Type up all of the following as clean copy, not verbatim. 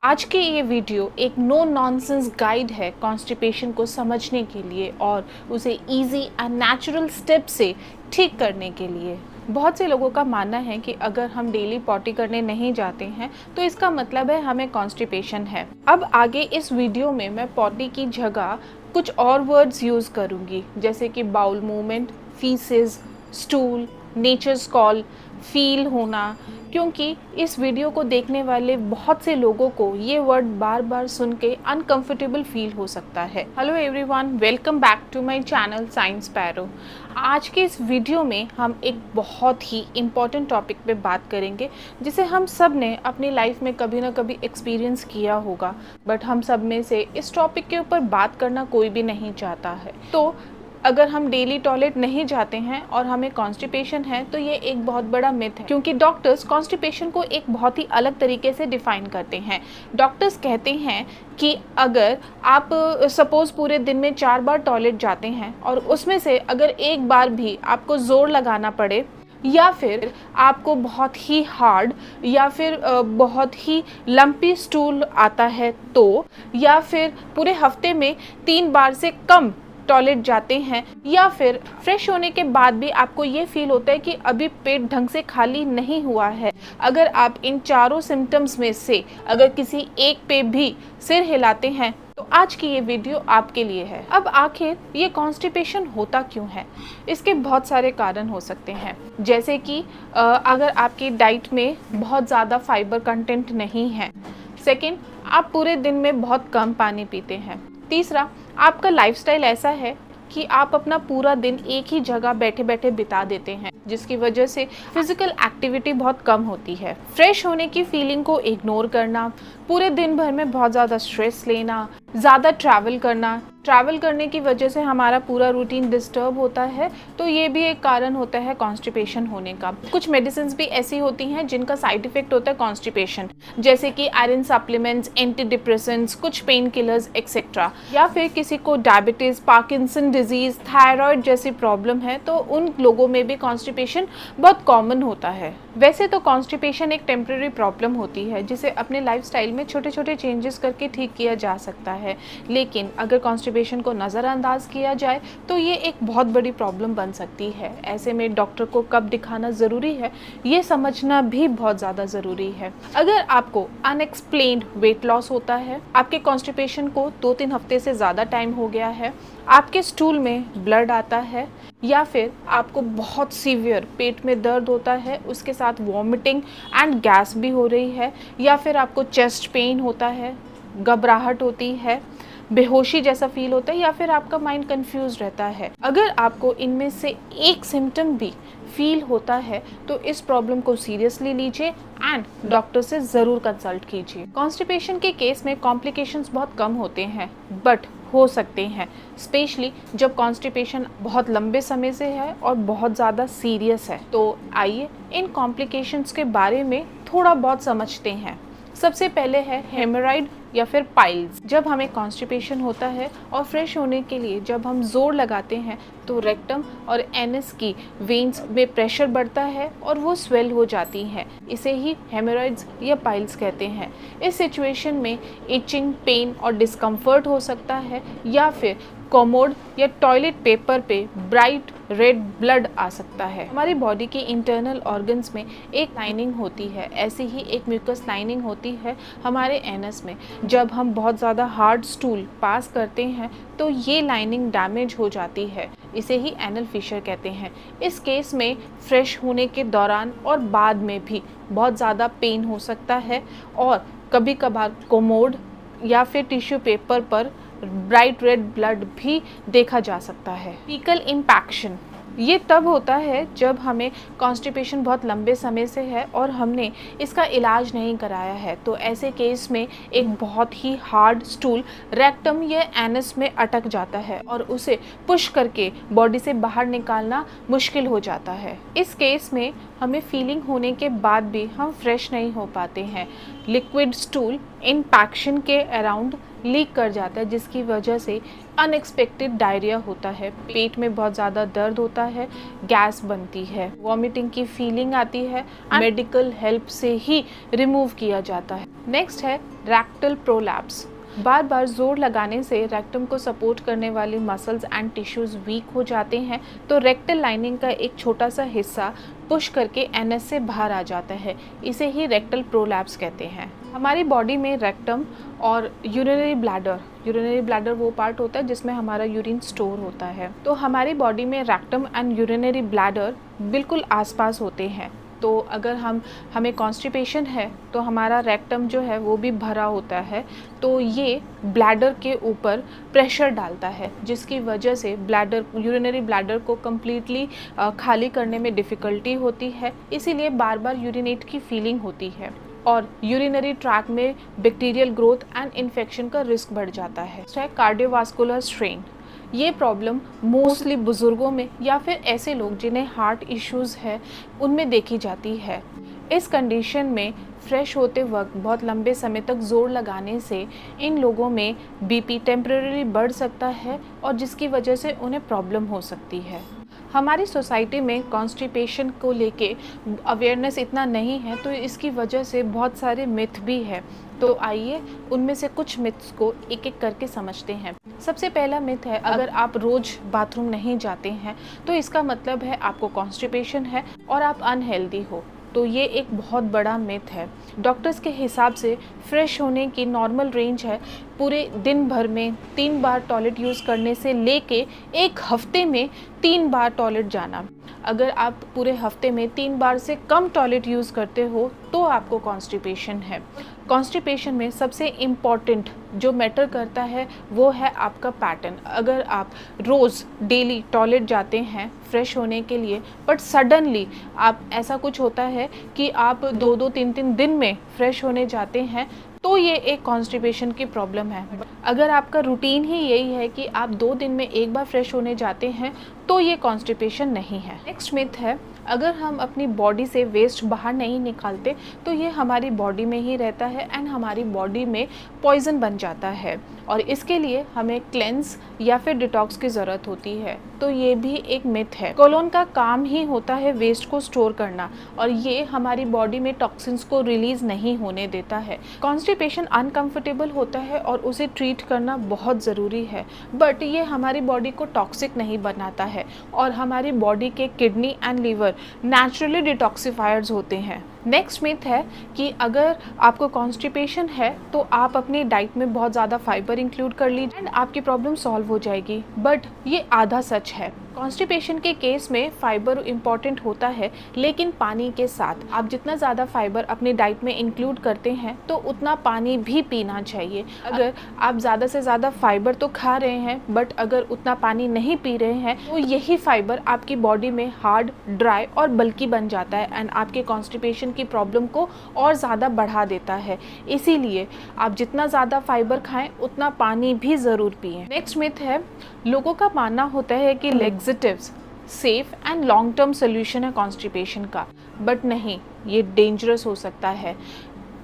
आज की ये वीडियो एक नो नॉनसेंस गाइड है कॉन्स्टिपेशन को समझने के लिए और उसे इजी एंड नेचुरल स्टेप से ठीक करने के लिए। बहुत से लोगों का मानना है कि अगर हम डेली पॉटी करने नहीं जाते हैं तो इसका मतलब है हमें कॉन्स्टिपेशन है। अब आगे इस वीडियो में मैं पॉटी की जगह कुछ और वर्ड्स यूज़ करूँगी, जैसे कि bowel movement, faeces, stool, nature's call, feel होना, क्योंकि इस वीडियो को देखने वाले बहुत से लोगों को ये वर्ड बार बार सुन के अनकंफर्टेबल फील हो सकता है। Hello everyone, welcome back to my channel science पैरो। आज के इस वीडियो में हम एक बहुत ही इम्पॉर्टेंट टॉपिक पे बात करेंगे जिसे हम सब ने अपनी लाइफ में कभी ना कभी एक्सपीरियंस किया होगा, बट हम सब में से इस टॉपिक के ऊपर बात करना कोई भी नहीं चाहता है। तो अगर हम डेली टॉयलेट नहीं जाते हैं और हमें कॉन्स्टिपेशन है तो ये एक बहुत बड़ा मिथ है, क्योंकि डॉक्टर्स कॉन्स्टिपेशन को एक बहुत ही अलग तरीके से डिफाइन करते हैं। डॉक्टर्स कहते हैं कि अगर आप सपोज पूरे दिन में 4 बार टॉयलेट जाते हैं और उसमें से अगर एक बार भी आपको ज़ोर लगाना पड़े या फिर आपको बहुत ही हार्ड या फिर बहुत ही लंपी स्टूल आता है तो, या फिर पूरे हफ्ते में 3 बार से कम टॉयलेट जाते हैं, या फिर फ्रेश होने के बाद भी आपको ये फील होता है कि अभी पेट ढंग से खाली नहीं हुआ है, अगर आप इन चारों सिम्टम्स में से अगर किसी एक पे भी सिर हिलाते हैं तो आज की ये वीडियो आपके लिए है। अब आखिर ये कॉन्स्टिपेशन होता क्यों है? इसके बहुत सारे कारण हो सकते हैं, जैसे कि अगर आपकी डाइट में बहुत ज़्यादा फाइबर कंटेंट नहीं है। सेकंड, आप पूरे दिन में बहुत कम पानी पीते हैं। तीसरा, आपका लाइफस्टाइल ऐसा है कि आप अपना पूरा दिन एक ही जगह बैठे बैठे बिता देते हैं, जिसकी वजह से फिजिकल एक्टिविटी बहुत कम होती है। फ्रेश होने की फीलिंग को इग्नोर करना, पूरे दिन भर में बहुत ज़्यादा स्ट्रेस लेना, ज़्यादा ट्रैवल करने की वजह से हमारा पूरा रूटीन डिस्टर्ब होता है, तो ये भी एक कारण होता है कॉन्स्टिपेशन होने का। कुछ मेडिसिन्स भी ऐसी होती हैं जिनका साइड इफेक्ट होता है कॉन्स्टिपेशन, जैसे कि आयरन सप्लीमेंट्स, एंटी डिप्रेसेंट्स, कुछ पेन किलर्स एक्सेट्रा। या फिर किसी को डायबिटीज़, पार्किंसन डिजीज़, थायराइड जैसी प्रॉब्लम है तो उन लोगों में भी कॉन्स्टिपेशन बहुत कॉमन होता है। वैसे तो कॉन्स्टिपेशन एक टेम्प्रेरी प्रॉब्लम होती है जिसे अपने लाइफस्टाइल में छोटे छोटे चेंजेस करके ठीक किया जा सकता है, लेकिन अगर कॉन्स्टिपेशन को नज़रअंदाज किया जाए तो ये एक बहुत बड़ी प्रॉब्लम बन सकती है। ऐसे में डॉक्टर को कब दिखाना ज़रूरी है ये समझना भी बहुत ज़्यादा ज़रूरी है। अगर आपको अनएक्सप्लेन्ड वेट लॉस होता है, आपके कॉन्स्टिपेशन को 2-3 हफ्ते से ज़्यादा टाइम हो गया है, आपके स्टूल में ब्लड आता है, या फिर आपको बहुत सीवियर पेट में दर्द होता है, उसके साथ वॉमिटिंग एंड गैस भी हो रही है, या फिर आपको चेस्ट पेन होता है, घबराहट होती है, बेहोशी जैसा फील होता है, या फिर आपका माइंड कंफ्यूज रहता है। अगर आपको इनमें से एक सिम्टम भी फील होता है तो इस प्रॉब्लम को सीरियसली लीजिए एंड डॉक्टर से ज़रूर कंसल्ट कीजिए। कॉन्स्टिपेशन के केस में कॉम्प्लिकेशंस बहुत कम होते हैं, बट हो सकते हैं, स्पेशली जब कॉन्स्टिपेशन बहुत लंबे समय से है और बहुत ज़्यादा सीरियस है। तो आइए इन कॉम्प्लिकेशंस के बारे में थोड़ा बहुत समझते हैं। सबसे पहले है हेमोरॉइड या फिर पाइल्स। जब हमें कॉन्स्टिपेशन होता है और फ्रेश होने के लिए जब हम जोर लगाते हैं तो रेक्टम और एनस की वेन्स में प्रेशर बढ़ता है और वो स्वेल हो जाती हैं। इसे ही हेमोरॉइड्स या पाइल्स कहते हैं। इस सिचुएशन में इचिंग, पेन और डिस्कम्फर्ट हो सकता है, या फिर कॉमोड या टॉयलेट पेपर पे ब्राइट रेड ब्लड आ सकता है। हमारी बॉडी के इंटरनल ऑर्गन्स में एक लाइनिंग होती है, ऐसी ही एक म्यूकस लाइनिंग होती है हमारे एनस में। जब हम बहुत ज़्यादा हार्ड स्टूल पास करते हैं तो ये लाइनिंग डैमेज हो जाती है, इसे ही एनल फिशर कहते हैं। इस केस में फ्रेश होने के दौरान और बाद में भी बहुत ज़्यादा पेन हो सकता है, और कभी कभार कोमोड या फिर टिश्यू पेपर पर ब्राइट रेड ब्लड भी देखा जा सकता है। फीकल इम्पैक्शन ये तब होता है जब हमें कॉन्स्टिपेशन बहुत लंबे समय से है और हमने इसका इलाज नहीं कराया है, तो ऐसे केस में एक बहुत ही हार्ड स्टूल रेक्टम या एनस में अटक जाता है और उसे पुश करके बॉडी से बाहर निकालना मुश्किल हो जाता है। इस केस में हमें फीलिंग होने के बाद भी हम फ्रेश नहीं हो पाते हैं। लिक्विड स्टूल इम्पैक्शन के अराउंड लीक कर जाता है, जिसकी वजह से अनएक्सपेक्टेड डायरिया होता है, पेट में बहुत ज़्यादा दर्द होता है, गैस बनती है, वॉमिटिंग की फीलिंग आती है, मेडिकल हेल्प से ही रिमूव किया जाता है। नेक्स्ट है रेक्टल प्रोलैप्स। बार बार जोर लगाने से रेक्टम को सपोर्ट करने वाली मसल्स एंड टिश्यूज वीक हो जाते हैं, तो रेक्टल लाइनिंग का एक छोटा सा हिस्सा पुश करके एनएस से बाहर आ जाता है। इसे ही रेक्टल प्रोलैप्स कहते हैं। हमारी बॉडी में रेक्टम और यूरिनरी ब्लैडर वो पार्ट होता है जिसमें हमारा यूरिन स्टोर होता है। तो हमारी बॉडी में रेक्टम एंड यूरिनरी ब्लैडर बिल्कुल आसपास होते हैं। तो अगर हमें कॉन्स्टिपेशन है तो हमारा रेक्टम जो है वो भी भरा होता है, तो ये ब्लैडर के ऊपर प्रेशर डालता है, जिसकी वजह से यूरिनरी ब्लैडर को कम्प्लीटली खाली करने में डिफ़िकल्टी होती है। इसीलिए बार बार यूरिनेट की फीलिंग होती है और यूरिनरी ट्रैक में बैक्टीरियल ग्रोथ एंड इन्फेक्शन का रिस्क बढ़ जाता है। कार्डियोवास्कुलर स्ट्रेन, ये प्रॉब्लम मोस्टली बुज़ुर्गों में या फिर ऐसे लोग जिन्हें हार्ट इश्यूज़ है उनमें देखी जाती है। इस कंडीशन में फ्रेश होते वक्त बहुत लंबे समय तक ज़ोर लगाने से इन लोगों में बीपी टेम्परेरी बढ़ सकता है और जिसकी वजह से उन्हें प्रॉब्लम हो सकती है। हमारी सोसाइटी में कॉन्स्टिपेशन को लेके अवेयरनेस इतना नहीं है, तो इसकी वजह से बहुत सारे मिथ भी है। तो आइए उनमें से कुछ मिथ्स को एक एक करके समझते हैं। सबसे पहला मिथ है, अगर आप रोज़ बाथरूम नहीं जाते हैं तो इसका मतलब है आपको कॉन्स्टिपेशन है और आप अनहेल्दी हो। तो ये एक बहुत बड़ा मिथ है। डॉक्टर्स के हिसाब से फ्रेश होने की नॉर्मल रेंज है पूरे दिन भर में 3 बार टॉयलेट यूज़ करने से लेके 1 हफ्ते में 3 बार टॉयलेट जाना। अगर आप पूरे हफ्ते में 3 बार से कम टॉयलेट यूज़ करते हो तो आपको कॉन्स्टिपेशन है। कॉन्स्टिपेशन में सबसे इम्पॉर्टेंट जो मैटर करता है वो है आपका पैटर्न। अगर आप रोज़ डेली टॉयलेट जाते हैं फ्रेश होने के लिए, बट सडनली आप ऐसा कुछ होता है कि आप 2-2, 3-3 दिन में फ्रेश होने जाते हैं, तो ये एक कॉन्स्टिपेशन की प्रॉब्लम है। अगर आपका रूटीन ही यही है कि आप 2 दिन में 1 बार फ्रेश होने जाते हैं, तो ये कॉन्स्टिपेशन नहीं है। नेक्स्ट मिथ है, अगर हम अपनी बॉडी से वेस्ट बाहर नहीं निकालते तो ये हमारी बॉडी में ही रहता है एंड हमारी बॉडी में पॉइजन बन जाता है और इसके लिए हमें क्लेंस या फिर डिटॉक्स की ज़रूरत होती है। तो ये भी एक मिथ है। कोलोन का काम ही होता है वेस्ट को स्टोर करना और ये हमारी बॉडी में टॉक्सिन्स को रिलीज़ नहीं होने देता है। कॉन्स्टिपेशन अनकंफर्टेबल होता है और उसे ट्रीट करना बहुत ज़रूरी है, बट ये हमारी बॉडी को टॉक्सिक नहीं बनाता है और हमारी बॉडी के किडनी एंड लीवर नेचुरली डिटॉक्सिफायर्स होते हैं। नेक्स्ट मिथ है कि अगर आपको कॉन्स्टिपेशन है तो आप अपनी डाइट में बहुत ज़्यादा फाइबर इंक्लूड कर लीजिए एंड आपकी प्रॉब्लम सॉल्व हो जाएगी, बट ये आधा सच है। कॉन्स्टिपेशन के केस में फाइबर इम्पॉर्टेंट होता है, लेकिन पानी के साथ। आप जितना ज़्यादा फाइबर अपनी डाइट में इंक्लूड करते हैं तो उतना पानी भी पीना चाहिए। अगर आप ज़्यादा से ज़्यादा फाइबर तो खा रहे हैं बट अगर उतना पानी नहीं पी रहे हैं तो यही फाइबर आपकी बॉडी में हार्ड, ड्राई और बल्की बन जाता है एंड आपके कॉन्स्टिपेशन की प्रॉब्लम को और ज़्यादा बढ़ा देता है। इसीलिए आप जितना ज़्यादा फाइबर खाएं उतना पानी भी ज़रूर पिएं। नेक्स्ट मिथ है, लोगों का मानना होता है कि laxatives safe and long term solution है कॉन्स्टिपेशन का, बट नहीं, ये डेंजरस हो सकता है।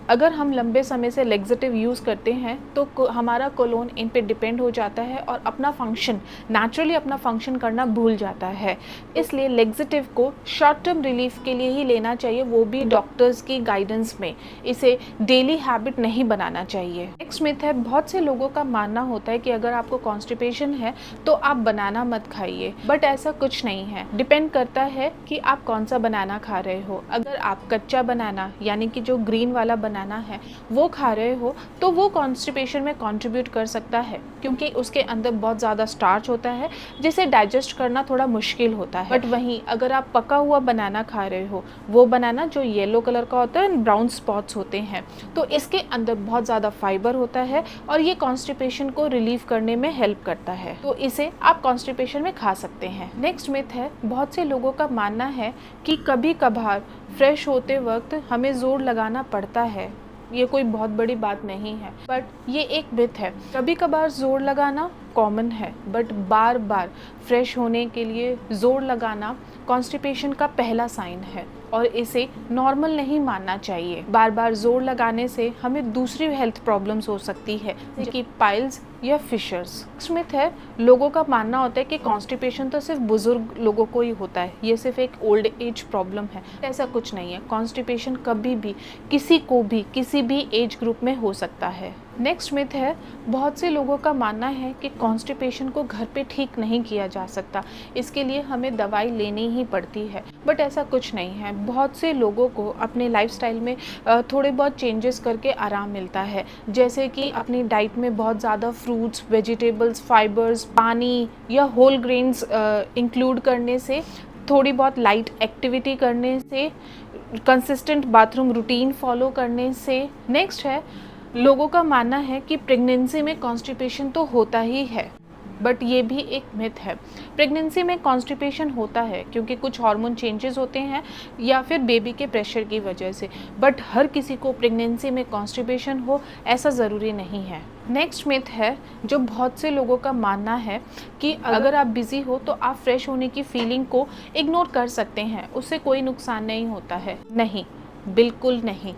अगर हम लंबे समय से लेग्जेटिव यूज़ करते हैं तो हमारा कोलोन इन पे डिपेंड हो जाता है और अपना फंक्शन नेचुरली अपना फंक्शन करना भूल जाता है। इसलिए लेग्जेटिव को शॉर्ट टर्म रिलीफ के लिए ही लेना चाहिए, वो भी डॉक्टर्स की गाइडेंस में। इसे डेली हैबिट नहीं बनाना चाहिए। नेक्स्ट मिथ है, बहुत से लोगों का मानना होता है कि अगर आपको कॉन्स्टिपेशन है तो आप बनाना मत खाइए, बट ऐसा कुछ नहीं है। डिपेंड करता है कि आप कौन सा बनाना खा रहे हो। अगर आप कच्चा बनाना यानी कि जो ग्रीन वाला बनाना है वो खा रहे हो तो वो कॉन्स्टिपेशन में कंट्रीब्यूट कर सकता है, क्योंकि उसके अंदर बहुत ज़्यादा स्टार्च होता है जिसे डाइजेस्ट करना थोड़ा मुश्किल होता है। बट वहीं अगर आप पका हुआ बनाना खा रहे हो, वो बनाना जो येलो कलर का होता है, ब्राउन स्पॉट्स होते हैं, तो इसके अंदर बहुत ज़्यादा फाइबर होता है और ये कॉन्स्टिपेशन को रिलीव करने में हेल्प करता है, तो इसे आप कॉन्स्टिपेशन में खा सकते हैं। नेक्स्ट मिथ है, बहुत से लोगों का मानना है कि कभी कभार फ्रेश होते वक्त हमें जोर लगाना पड़ता है। ये कोई बहुत बड़ी बात नहीं है, बट ये एक मिथ है। कभी कभार जोर लगाना कॉमन है, बट बार बार फ्रेश होने के लिए जोर लगाना कॉन्स्टिपेशन का पहला साइन है और इसे नॉर्मल नहीं मानना चाहिए। बार बार जोर लगाने से हमें दूसरी हेल्थ प्रॉब्लम्स हो सकती है, जैसे कि पाइल्स या फिशर्स। मिथ है, लोगों का मानना होता है कि कॉन्स्टिपेशन तो सिर्फ बुजुर्ग लोगों को ही होता है, ये सिर्फ एक ओल्ड एज प्रॉब्लम है। ऐसा कुछ नहीं है, कॉन्स्टिपेशन कभी भी किसी को भी किसी भी एज ग्रुप में हो सकता है। नेक्स्ट मिथ है, बहुत से लोगों का मानना है कि कॉन्स्टिपेशन को घर पे ठीक नहीं किया जा सकता, इसके लिए हमें दवाई लेनी ही पड़ती है। बट ऐसा कुछ नहीं है, बहुत से लोगों को अपने लाइफस्टाइल में थोड़े बहुत चेंजेस करके आराम मिलता है, जैसे कि अपनी डाइट में बहुत ज़्यादा फ्रूट्स, वेजिटेबल्स, फाइबर्स, पानी या होल ग्रेन्स इंक्लूड करने से, थोड़ी बहुत लाइट एक्टिविटी करने से, कंसिस्टेंट बाथरूम रूटीन फॉलो करने से। नेक्स्ट है, लोगों का मानना है कि प्रेगनेंसी में कॉन्स्टिपेशन तो होता ही है, बट ये भी एक मिथ है। प्रेगनेंसी में कॉन्स्टिपेशन होता है क्योंकि कुछ हार्मोन चेंजेस होते हैं या फिर बेबी के प्रेशर की वजह से, बट हर किसी को प्रेगनेंसी में कॉन्स्टिपेशन हो ऐसा ज़रूरी नहीं है। नेक्स्ट मिथ है, जो बहुत से लोगों का मानना है कि अगर आप बिज़ी हो तो आप फ्रेश होने की फीलिंग को इग्नोर कर सकते हैं, उससे कोई नुकसान नहीं होता है। नहीं, बिल्कुल नहीं।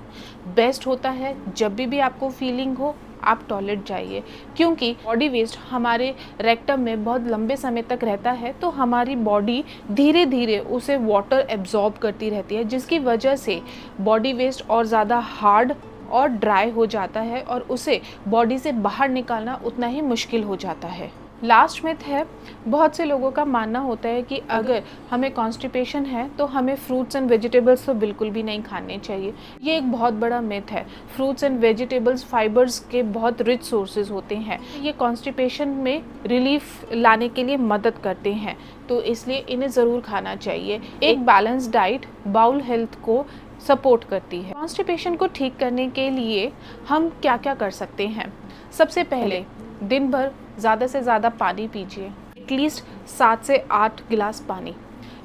बेस्ट होता है जब भी आपको फीलिंग हो आप टॉयलेट जाइए, क्योंकि बॉडी वेस्ट हमारे रेक्टम में बहुत लंबे समय तक रहता है, तो हमारी बॉडी धीरे धीरे उसे वाटर एब्जॉर्ब करती रहती है, जिसकी वजह से बॉडी वेस्ट और ज़्यादा हार्ड और ड्राई हो जाता है और उसे बॉडी से बाहर निकालना उतना ही मुश्किल हो जाता है। लास्ट मिथ है, बहुत से लोगों का मानना होता है कि अगर हमें कॉन्स्टिपेशन है तो हमें फ्रूट्स एंड वेजिटेबल्स तो बिल्कुल भी नहीं खाने चाहिए। ये एक बहुत बड़ा मिथ है। फ्रूट्स एंड वेजिटेबल्स फाइबर्स के बहुत रिच सोर्सेज होते हैं, ये कॉन्स्टिपेशन में रिलीफ लाने के लिए मदद करते हैं, तो इसलिए इन्हें ज़रूर खाना चाहिए। एक बैलेंस डाइट बाउल हेल्थ को सपोर्ट करती है। कॉन्स्टिपेशन को ठीक करने के लिए हम क्या क्या कर सकते हैं? सबसे पहले दिन भर ज़्यादा से ज़्यादा पानी पीजिए, एटलीस्ट 7 से 8 गिलास पानी,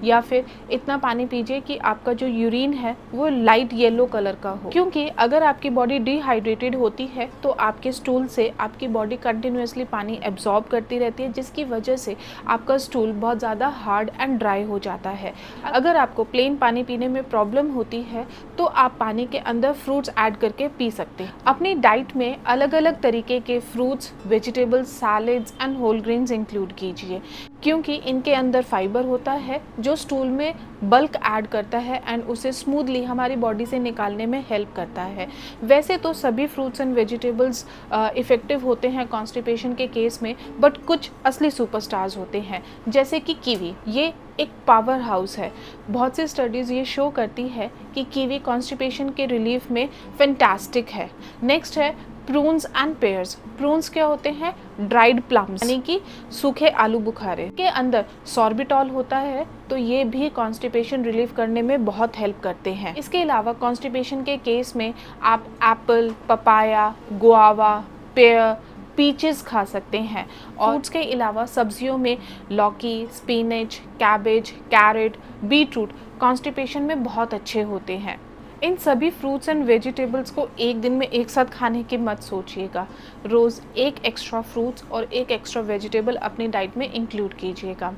या फिर इतना पानी पीजिए कि आपका जो यूरिन है वो लाइट येलो कलर का हो, क्योंकि अगर आपकी बॉडी डिहाइड्रेटेड होती है तो आपके स्टूल से आपकी बॉडी कंटिन्यूसली पानी एब्जॉर्ब करती रहती है, जिसकी वजह से आपका स्टूल बहुत ज़्यादा हार्ड एंड ड्राई हो जाता है। अगर आपको प्लेन पानी पीने में प्रॉब्लम होती है तो आप पानी के अंदर फ्रूट्स ऐड करके पी सकते हैं। अपनी डाइट में अलग अलग तरीके के fruits, vegetables, salads and whole grains include कीजिए, क्योंकि इनके अंदर फाइबर होता है जो स्टूल में बल्क ऐड करता है एंड उसे स्मूथली हमारी बॉडी से निकालने में हेल्प करता है। वैसे तो सभी फ्रूट्स एंड वेजिटेबल्स इफ़ेक्टिव होते हैं कॉन्स्टिपेशन के केस में, बट कुछ असली सुपरस्टार्स होते हैं, जैसे कि कीवी। ये एक पावर हाउस है। बहुत सी स्टडीज़ ये शो करती है कि कीवी कॉन्स्टिपेशन के रिलीफ में फैंटास्टिक है। नेक्स्ट है प्रून्स एंड पेयर्स। प्रून्स क्या होते हैं? ड्राइड प्लम्स, यानी कि सूखे आलू बुखारे के अंदर सॉर्बिटॉल होता है, तो ये भी कॉन्स्टिपेशन रिलीफ करने में बहुत हेल्प करते हैं। इसके अलावा कॉन्स्टिपेशन के केस में आप Apple, papaya, guava, pair, peaches खा सकते हैं। और फ्रूट्स के अलावा सब्जियों में लौकी, spinach, cabbage, carrot, beetroot constipation में बहुत अच्छे होते हैं। इन सभी फ्रूट्स एंड वेजिटेबल्स को एक दिन में एक साथ खाने की मत सोचिएगा। रोज़ एक एक्स्ट्रा फ्रूट्स और एक एक्स्ट्रा वेजिटेबल अपनी डाइट में इंक्लूड कीजिएगा।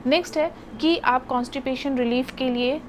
नेक्स्ट है कि आप कॉन्स्टिपेशन रिलीफ के लिए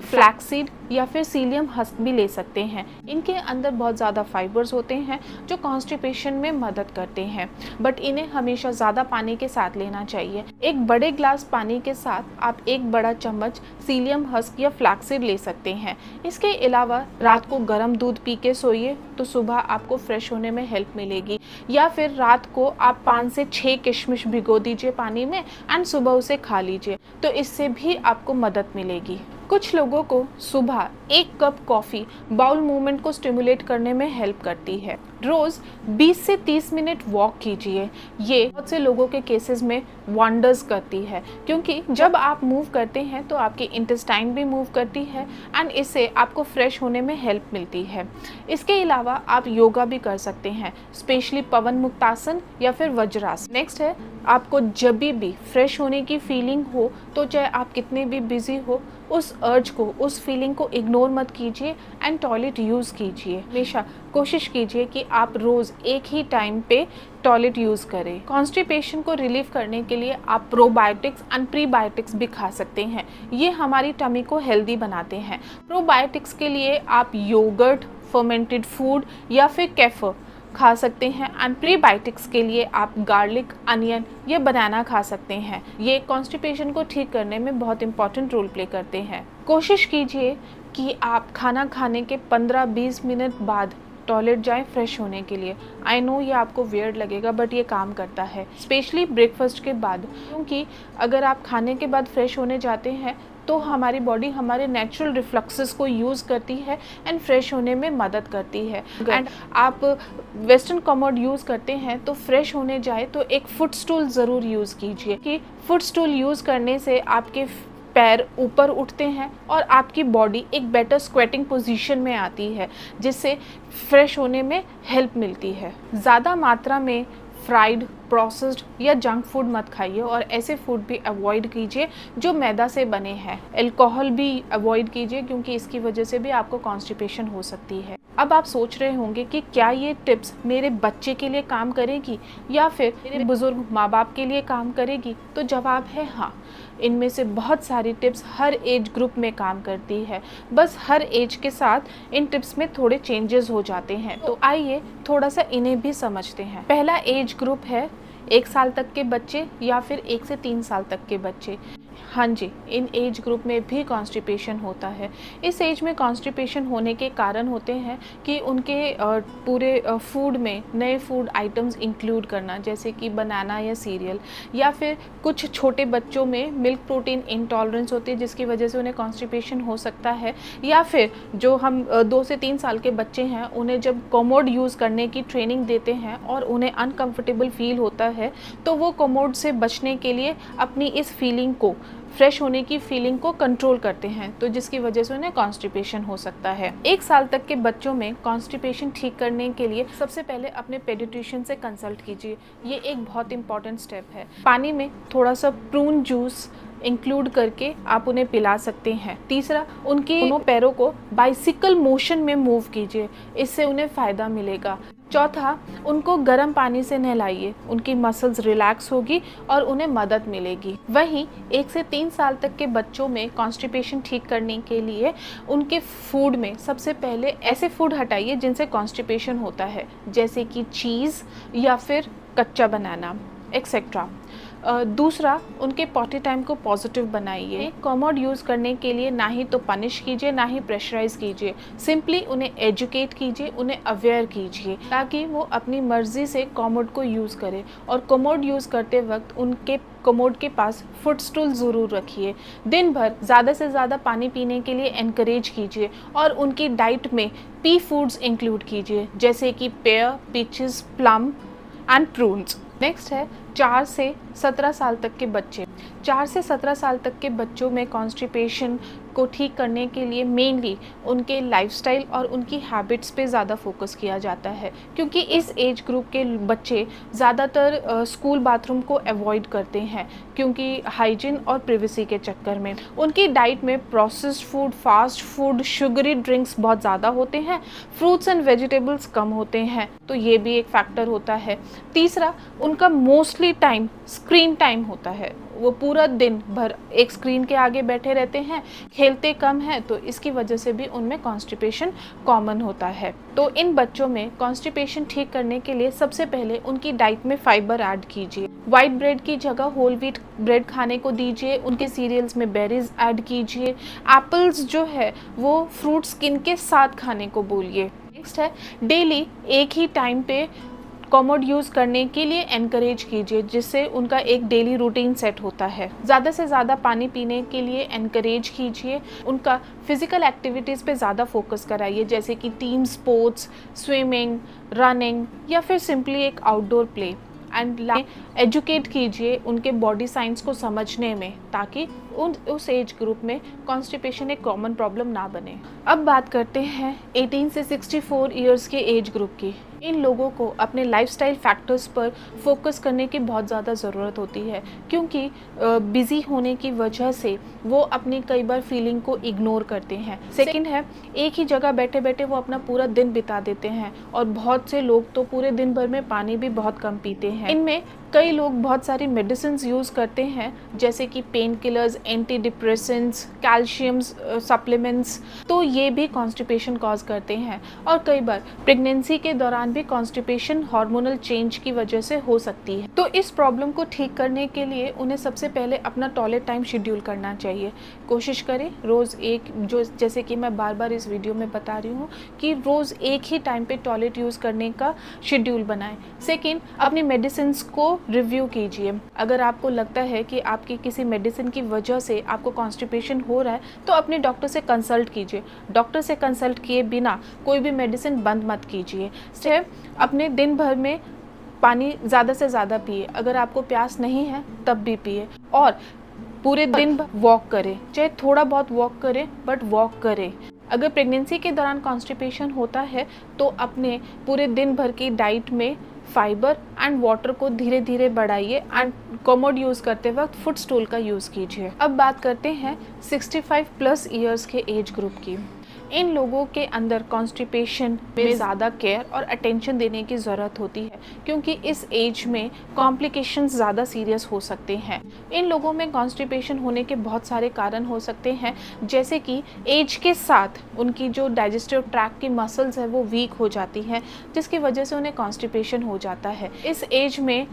फ्लैक्सीड या फिर सीलियम हस्क भी ले सकते हैं। इनके अंदर बहुत ज़्यादा फाइबर्स होते हैं जो कॉन्स्टिपेशन में मदद करते हैं, बट इन्हें हमेशा ज़्यादा पानी के साथ लेना चाहिए। एक बड़े ग्लास पानी के साथ आप एक बड़ा चम्मच सीलियम हस्क या फ्लैक्सीड ले सकते हैं। इसके अलावा रात को गर्म दूध पी के सोइए तो सुबह आपको फ्रेश होने में हेल्प मिलेगी, या फिर रात को आप 5 से 6 किशमिश भिगो दीजिए पानी में एंड सुबह उसे खा लीजिए, तो इससे भी आपको मदद मिलेगी। कुछ लोगों को सुबह 1 कप कॉफ़ी बाउल मूवमेंट को स्टिमुलेट करने में हेल्प करती है। रोज़ 20 से 30 मिनट वॉक कीजिए। ये बहुत से लोगों के केसेस में वंडर्स करती है, क्योंकि जब आप मूव करते हैं तो आपकी इंटेस्टाइन भी मूव करती है एंड इससे आपको फ्रेश होने में हेल्प मिलती है। इसके अलावा आप योगा भी कर सकते हैं, स्पेशली पवन मुक्तासन या फिर वज्रासन। नेक्स्ट है, आपको जब भी फ्रेश होने की फीलिंग हो तो चाहे आप कितने भी बिजी हो, उस अर्ज को, उस फीलिंग को इग्नोर मत कीजिए एंड टॉयलेट यूज़ कीजिए। हमेशा कोशिश कीजिए कि आप रोज़ एक ही टाइम पे टॉयलेट यूज़ करें। कॉन्स्टिपेशन को रिलीव करने के लिए आप प्रोबायोटिक्स एंड प्रीबायोटिक्स भी खा सकते हैं। ये हमारी टमी को हेल्दी बनाते हैं। प्रोबायोटिक्स के लिए आप योगर्ट, फर्मेंटेड फूड या फिर केफर खा सकते हैं। एंड प्रीबायोटिक्स के लिए आप गार्लिक, अनियन या बनाना खा सकते हैं। ये कॉन्स्टिपेशन को ठीक करने में बहुत इंपॉर्टेंट रोल प्ले करते हैं। कोशिश कीजिए कि आप खाना खाने के 15-20 मिनट बाद टॉयलेट जाएं फ्रेश होने के लिए। आई नो ये आपको वियर्ड लगेगा, बट ये काम करता है, स्पेशली ब्रेकफास्ट के बाद, क्योंकि अगर आप खाने के बाद फ्रेश होने जाते हैं तो हमारी बॉडी हमारे नेचुरल रिफ्लेक्सेस को यूज़ करती है एंड फ्रेश होने में मदद करती है। एंड आप वेस्टर्न कमोड यूज़ करते हैं तो फ्रेश होने जाए तो एक फुट स्टूल ज़रूर यूज़ कीजिए, कि फुट स्टूल यूज़ करने से आपके पैर ऊपर उठते हैं और आपकी बॉडी एक बेटर स्क्वेटिंग पोजीशन में आती है, जिससे फ्रेश होने में हेल्प मिलती है। ज़्यादा मात्रा में फ्राइड, प्रोसेस्ड या जंक फूड मत खाइए, और ऐसे फूड भी अवॉइड कीजिए जो मैदा से बने हैं। अल्कोहल भी अवॉइड कीजिए, क्योंकि इसकी वजह से भी आपको कॉन्स्टिपेशन हो सकती है। अब आप सोच रहे होंगे कि क्या ये टिप्स मेरे बच्चे के लिए काम करेगी या फिर मेरे बुजुर्ग माँ बाप के लिए काम करेगी? तो जवाब है हाँ। इनमें से बहुत सारी टिप्स हर एज ग्रुप में काम करती है, बस हर एज के साथ इन टिप्स में थोड़े चेंजेस हो जाते हैं। तो आइए थोड़ा सा इन्हें भी समझते हैं। पहला एज ग्रुप है 1 साल तक के बच्चे या फिर 1 से 3 साल तक के बच्चे। हाँ जी, इन एज ग्रुप में भी कॉन्स्टिपेशन होता है। इस एज में कॉन्स्टिपेशन होने के कारण होते हैं कि उनके पूरे फूड में नए फूड आइटम्स इंक्लूड करना, जैसे कि बनाना या सीरियल, या फिर कुछ छोटे बच्चों में मिल्क प्रोटीन इंटॉलरेंस होती है जिसकी वजह से उन्हें कॉन्स्टिपेशन हो सकता है, या फिर जो हम 2 से 3 साल के बच्चे हैं उन्हें जब कोमोड यूज़ करने की ट्रेनिंग देते हैं और उन्हें अनकम्फर्टेबल फील होता है तो वो कोमोड से बचने के लिए अपनी इस फीलिंग को, फ्रेश होने की फीलिंग को कंट्रोल करते हैं, तो जिसकी वजह से उन्हें कॉन्स्टिपेशन हो सकता है। 1 साल तक के बच्चों में कॉन्स्टिपेशन ठीक करने के लिए सबसे पहले अपने पेडिट्रिशियन से कंसल्ट कीजिए। ये एक बहुत इंपॉर्टेंट स्टेप है। पानी में थोड़ा सा प्रून जूस इंक्लूड करके आप उन्हें पिला सकते हैं। तीसरा, उनके दोनों पैरों को बाइसिकल मोशन में मूव कीजिए, इससे उन्हें फ़ायदा मिलेगा। चौथा, उनको गर्म पानी से नहलाइए, उनकी मसल्स रिलैक्स होगी और उन्हें मदद मिलेगी। वहीं 1 से 3 साल तक के बच्चों में कॉन्स्टिपेशन ठीक करने के लिए उनके फूड में सबसे पहले ऐसे फूड हटाइए जिनसे कॉन्स्टिपेशन होता है, जैसे कि चीज़ या फिर कच्चा बनाना एक्सेट्रा। दूसरा, उनके पॉटी टाइम को पॉजिटिव बनाइए। कोमोड यूज़ करने के लिए ना ही तो पनिश कीजिए ना ही प्रेशराइज कीजिए, सिंपली उन्हें एजुकेट कीजिए, उन्हें अवेयर कीजिए, ताकि वो अपनी मर्जी से कोमोड को यूज़ करें। और कोमोड यूज़ करते वक्त उनके कोमोड के पास फुट स्टूल ज़रूर रखिए। दिन भर ज़्यादा से ज़्यादा पानी पीने के लिए एनकरेज कीजिए और उनकी डाइट में पी फूड्स इंक्लूड कीजिए, जैसे कि pair, peaches, plum and prunes. Next है 4 से 17 साल तक के बच्चे। 4 से 17 साल तक के बच्चों में कॉन्स्टिपेशन को ठीक करने के लिए मेनली उनके लाइफस्टाइल और उनकी हैबिट्स पे ज़्यादा फोकस किया जाता है, क्योंकि इस एज ग्रुप के बच्चे ज़्यादातर स्कूल बाथरूम को अवॉइड करते हैं, क्योंकि हाइजीन और प्रिवेसी के चक्कर में। उनकी डाइट में processed food, fast food, sugary drinks बहुत ज़्यादा होते हैं, फ्रूट्स एंड वेजिटेबल्स कम होते हैं, तो ये भी एक फैक्टर होता है। तीसरा, उनका मोस्टली टाइम स्क्रीन टाइम होता है। वो पूरा दिन भर एक स्क्रीन के आगे बैठे रहते हैं, खेलते कम हैं, तो इसकी वजह से भी उनमें कॉन्स्टिपेशन कॉमन होता है। तो इन बच्चों में कॉन्स्टिपेशन ठीक करने के लिए सबसे पहले उनकी डाइट में फाइबर ऐड कीजिए। वाइट ब्रेड की जगह होल व्हीट ब्रेड खाने को दीजिए। उनके सीरियल्स में बेरीज ऐड कीजिए। एप्पल्स जो है वो फ्रूट स्किन के साथ खाने को बोलिए। नेक्स्ट है, डेली एक ही टाइम पे कोमोड यूज़ करने के लिए एनकरेज कीजिए, जिससे उनका एक डेली रूटीन सेट होता है। ज़्यादा से ज़्यादा पानी पीने के लिए एनकरेज कीजिए। उनका फिज़िकल एक्टिविटीज़ पे ज़्यादा फोकस कराइए, जैसे कि टीम स्पोर्ट्स, स्विमिंग, रनिंग या फिर सिंपली एक आउटडोर प्ले। एंड एजुकेट कीजिए उनके बॉडी साइंस को समझने में, ताकि उस एज ग्रुप में कॉन्स्टिपेशन एक कॉमन प्रॉब्लम ना बने। अब बात करते हैं 18 से 64 इयर्स के एज ग्रुप की। इन लोगों को अपने लाइफस्टाइल फैक्टर्स पर फोकस करने की बहुत ज़्यादा ज़रूरत होती है, क्योंकि बिज़ी होने की वजह से वो अपनी कई बार फीलिंग को इग्नोर करते हैं। सेकंड है, एक ही जगह बैठे बैठे वो अपना पूरा दिन बिता देते हैं, और बहुत से लोग तो पूरे दिन भर में पानी भी बहुत कम पीते हैं। इनमें कई लोग बहुत सारी मेडिसिन यूज़ करते हैं जैसे कि pain killers, anti depressants, calciums supplements, तो ये भी कॉन्स्टिपेशन कॉज करते हैं। और कई बार प्रेगनेंसी के दौरान भी कॉन्स्टिपेशन हार्मोनल चेंज की वजह से हो सकती है। तो इस प्रॉब्लम को ठीक करने के लिए उन्हें सबसे पहले अपना टॉयलेट टाइम शेड्यूल करना चाहिए। कोशिश करें रोज़ एक, जो जैसे कि मैं बार बार इस वीडियो में बता रही हूँ कि रोज़ एक ही टाइम पे टॉयलेट यूज़ करने का शेड्यूल बनाएं। सेकेंड, अपनी मेडिसिन को रिव्यू कीजिए। अगर आपको लगता है कि आपकी किसी मेडिसिन की वजह से आपको कॉन्स्टिपेशन हो रहा है तो अपने डॉक्टर से कंसल्ट कीजिए। डॉक्टर से कंसल्ट किए बिना कोई भी मेडिसिन बंद मत कीजिए। स्टेप, अपने दिन भर में पानी ज़्यादा से ज़्यादा पिए। अगर आपको प्यास नहीं है तब भी पिए। और पूरे दिन वॉक करें, चाहे थोड़ा बहुत वॉक करें बट वॉक करें। अगर प्रेगनेंसी के दौरान कॉन्स्टिपेशन होता है तो अपने पूरे दिन भर की डाइट में फाइबर एंड वाटर को धीरे धीरे बढ़ाइए एंड कॉमोड यूज़ करते वक्त फुट स्टूल का यूज़ कीजिए। अब बात करते हैं 65 प्लस ईयर्स के एज ग्रुप की। इन लोगों के अंदर कॉन्स्टिपेशन में ज़्यादा केयर और अटेंशन देने की ज़रूरत होती है क्योंकि इस एज में कॉम्प्लिकेशंस ज़्यादा सीरियस हो सकते हैं। इन लोगों में कॉन्स्टिपेशन होने के बहुत सारे कारण हो सकते हैं, जैसे कि एज के साथ उनकी जो डाइजेस्टिव ट्रैक्ट की मसल्स है वो वीक हो जाती हैं, जिसकी वजह से उन्हें कॉन्स्टिपेशन हो जाता है। इस एज में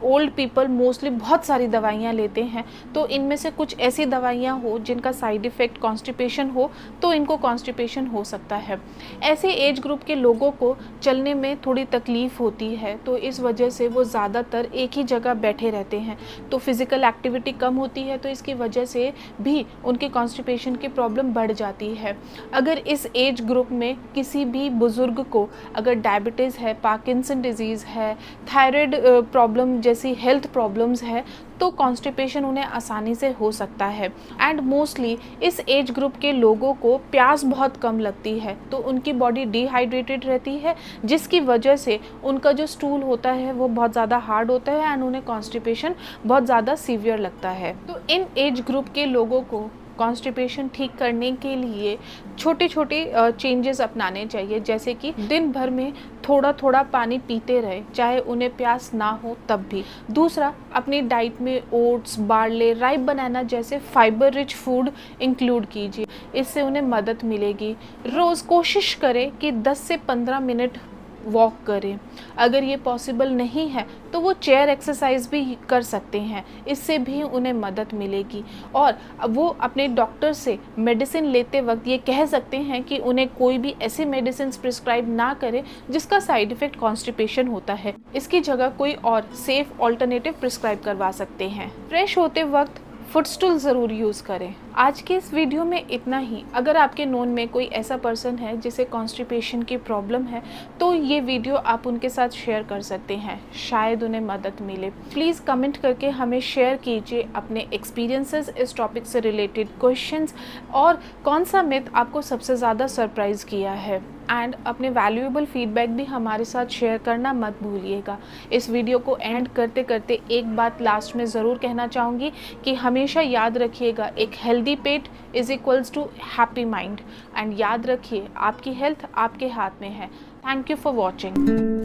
ओल्ड पीपल मोस्टली बहुत सारी दवाइयाँ लेते हैं, तो इनमें से कुछ ऐसी दवाइयाँ हो जिनका साइड इफ़ेक्ट कॉन्स्टिपेशन हो तो इनको कॉन्स्टिपेशन हो सकता है। ऐसे एज ग्रुप के लोगों को चलने में थोड़ी तकलीफ़ होती है, तो इस वजह से वो ज़्यादातर एक ही जगह बैठे रहते हैं, तो फिज़िकल एक्टिविटी कम होती है, तो इसकी वजह से भी उनकी कॉन्स्टिपेशन की प्रॉब्लम बढ़ जाती है। अगर इस एज ग्रुप में किसी भी बुज़ुर्ग को अगर डायबिटीज़ है, पार्किंसन डिजीज़ है, थायराइड प्रॉब्लम जैसी हेल्थ प्रॉब्लम्स है तो कॉन्स्टिपेशन उन्हें आसानी से हो सकता है। एंड मोस्टली इस एज ग्रुप के लोगों को प्यास बहुत कम लगती है, तो उनकी बॉडी डिहाइड्रेटेड रहती है, जिसकी वजह से उनका जो स्टूल होता है वो बहुत ज़्यादा हार्ड होता है एंड उन्हें कॉन्स्टिपेशन बहुत ज़्यादा सीवियर लगता है। तो इन एज ग्रुप के लोगों को कॉन्स्टिपेशन ठीक करने के लिए छोटे छोटे चेंजेस अपनाने चाहिए, जैसे कि दिन भर में थोड़ा थोड़ा पानी पीते रहे, चाहे उन्हें प्यास ना हो तब भी। दूसरा, अपनी डाइट में ओट्स, बार्ले, राई, बनाना जैसे फाइबर रिच फूड इंक्लूड कीजिए, इससे उन्हें मदद मिलेगी। रोज़ कोशिश करें कि 10 से 15 मिनट वॉक करें। अगर ये पॉसिबल नहीं है तो वो चेयर एक्सरसाइज भी कर सकते हैं, इससे भी उन्हें मदद मिलेगी। और वो अपने डॉक्टर से मेडिसिन लेते वक्त ये कह सकते हैं कि उन्हें कोई भी ऐसी मेडिसिन प्रिस्क्राइब ना करें जिसका साइड इफ़ेक्ट कॉन्स्टिपेशन होता है। इसकी जगह कोई और सेफ ऑल्टरनेटिव प्रिस्क्राइब करवा सकते हैं। फ्रेश होते वक्त फुटस्टूल ज़रूर यूज़ करें। आज के इस वीडियो में इतना ही। अगर आपके नोन में कोई ऐसा पर्सन है जिसे कॉन्स्टिपेशन की प्रॉब्लम है तो ये वीडियो आप उनके साथ शेयर कर सकते हैं, शायद उन्हें मदद मिले। प्लीज़ कमेंट करके हमें शेयर कीजिए अपने एक्सपीरियंसेस, इस टॉपिक से रिलेटेड क्वेश्चंस और कौन सा मिथ आपको सबसे ज़्यादा सरप्राइज़ किया है। एंड अपने वैल्यूएबल फीडबैक भी हमारे साथ शेयर करना मत भूलिएगा। इस वीडियो को एंड करते करते एक बात लास्ट में ज़रूर कहना चाहूँगी कि हमेशा याद रखिएगा, एक हेल्दी पेट is equals to happy mind. And याद रखिए, आपकी हेल्थ आपके हाथ में है। Thank you for watching.